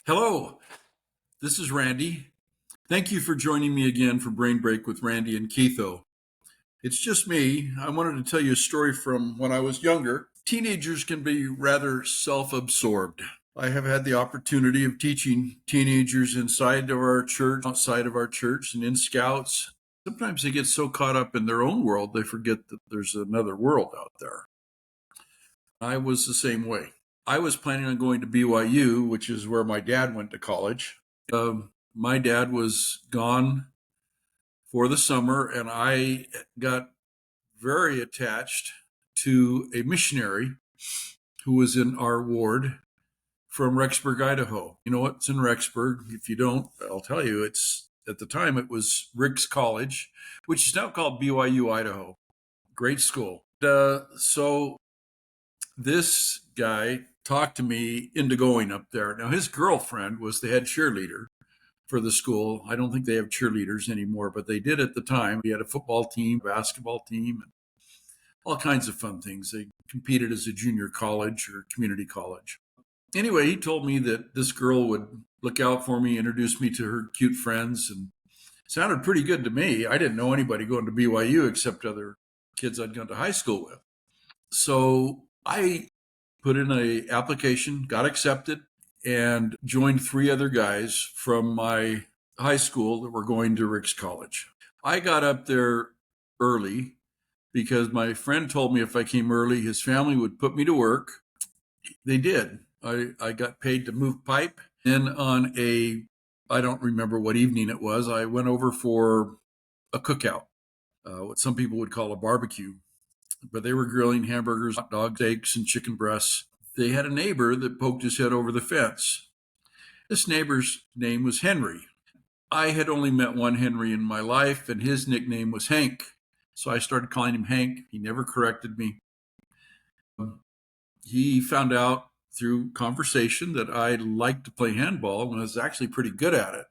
Hello, this is Randy. Thank you for joining me again for Brain Break with Randy and Keitho. It's just me. I wanted to tell you a story from when I was younger. Teenagers can be rather self-absorbed. I have had the opportunity of teaching teenagers inside of our church, outside of our church, and in scouts. Sometimes they get so caught up in their own world, they forget that there's another world out there. I was the same way. I was planning on going to BYU, which is where my dad went to college. My dad was gone for the summer, and I got very attached to a missionary who was in our ward from Rexburg, Idaho. You know what's in Rexburg? If you don't, I'll tell you. It's at the time it was Rick's College, which is now called BYU, Idaho. Great school. So this guy talked to me into going up there. Now, his girlfriend was the head cheerleader for the school. I don't think they have cheerleaders anymore, but they did at the time. He had a football team, basketball team, and all kinds of fun things. They competed as a junior college or community college. Anyway, he told me that this girl would look out for me, introduce me to her cute friends, and it sounded pretty good to me. I didn't know anybody going to BYU except other kids I'd gone to high school with. So I put in an application, got accepted, and joined three other guys from my high school that were going to Rick's College. I got up there early because my friend told me if I came early, his family would put me to work. They did. I got paid to move pipe. Then I don't remember what evening it was, I went over for a cookout, what some people would call a barbecue. But they were grilling hamburgers, hot dogs, steaks, and chicken breasts. They had a neighbor that poked his head over the fence. This neighbor's name was Henry. I had only met one Henry in my life, and his nickname was Hank. So I started calling him Hank. He never corrected me. He found out through conversation that I liked to play handball and was actually pretty good at it.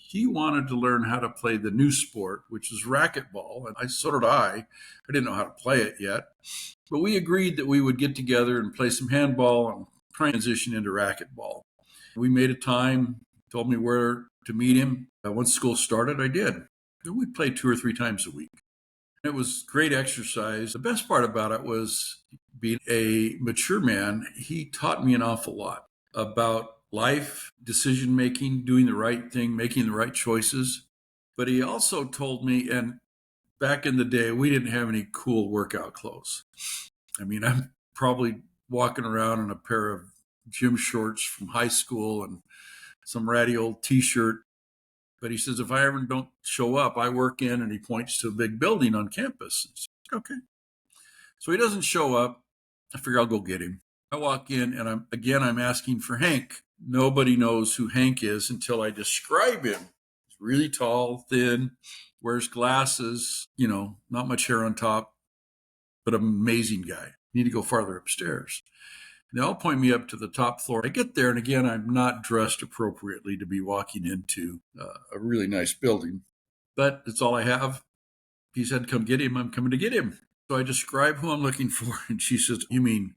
He wanted to learn how to play the new sport, which is racquetball, and so did I. I didn't know how to play it yet, but we agreed that we would get together and play some handball and transition into racquetball. We made a time, told me where to meet him. Once school started, I did. We played 2 or 3 times a week. It was great exercise. The best part about it was being a mature man. He taught me an awful lot about life, decision making, doing the right thing, making the right choices. But he also told me, and back in the day, we didn't have any cool workout clothes. I mean, I'm probably walking around in a pair of gym shorts from high school and some ratty old t-shirt. But he says, if I ever don't show up, I work in, and he points to a big building on campus. Said, okay. So he doesn't show up. I figure I'll go get him. I walk in, and I'm asking for Hank. Nobody knows who Hank is until I describe him. He's really tall, thin, wears glasses, not much hair on top, but an amazing guy. Need to go farther upstairs. They all point me up to the top floor. I get there, and again, I'm not dressed appropriately to be walking into a really nice building, but it's all I have. He said, come get him. I'm coming to get him. So I describe who I'm looking for, and she says, you mean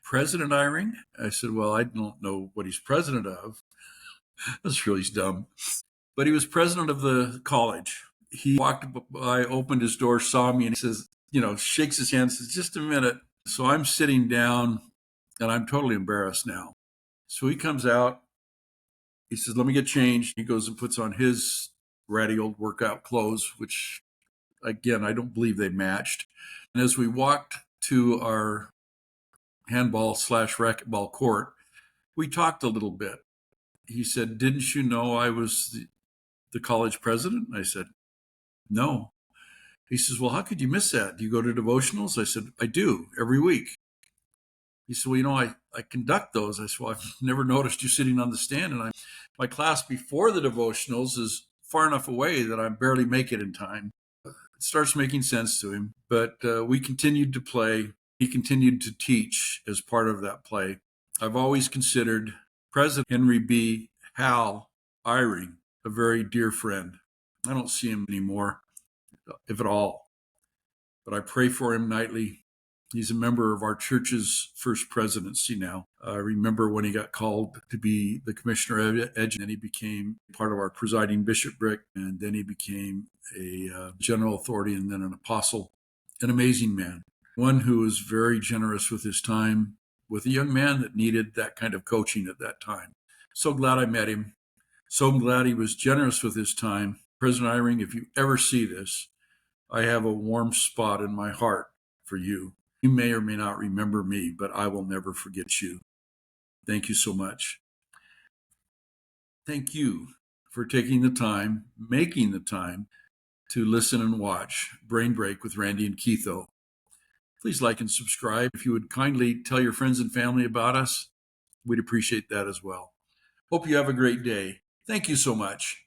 President Eyring? I said, well, I don't know what he's president of. That's really dumb. But he was president of the college. He walked by, opened his door, saw me, and he says, shakes his hand, says, just a minute. So I'm sitting down, and I'm totally embarrassed now. So he comes out. He says, let me get changed. He goes and puts on his ratty old workout clothes, which, again, I don't believe they matched. And as we walked to our handball/racquetball court, we talked a little bit. He said, didn't you know I was the college president? I said, no. He says, well, how could you miss that? Do you go to devotionals? I said, I do, every week. He said, well, I conduct those. I said, well, I've never noticed you sitting on the stand. And my class before the devotionals is far enough away that I barely make it in time. It starts making sense to him. But we continued to play. He continued to teach as part of that play. I've always considered President Henry B. Hal Eyring a very dear friend. I don't see him anymore, if at all. But I pray for him nightly. He's a member of our church's first presidency now. I remember when he got called to be the commissioner of Education, and he became part of our presiding bishopric, and then he became a general authority and then an apostle. An amazing man, one who was very generous with his time, with a young man that needed that kind of coaching at that time. So glad I met him. So glad he was generous with his time. President Eyring, if you ever see this, I have a warm spot in my heart for you. You may or may not remember me, but I will never forget you. Thank you so much. Thank you for taking the time, making the time to listen and watch Brain Break with Randy and Keitho. Please like and subscribe. If you would kindly tell your friends and family about us, we'd appreciate that as well. Hope you have a great day. Thank you so much.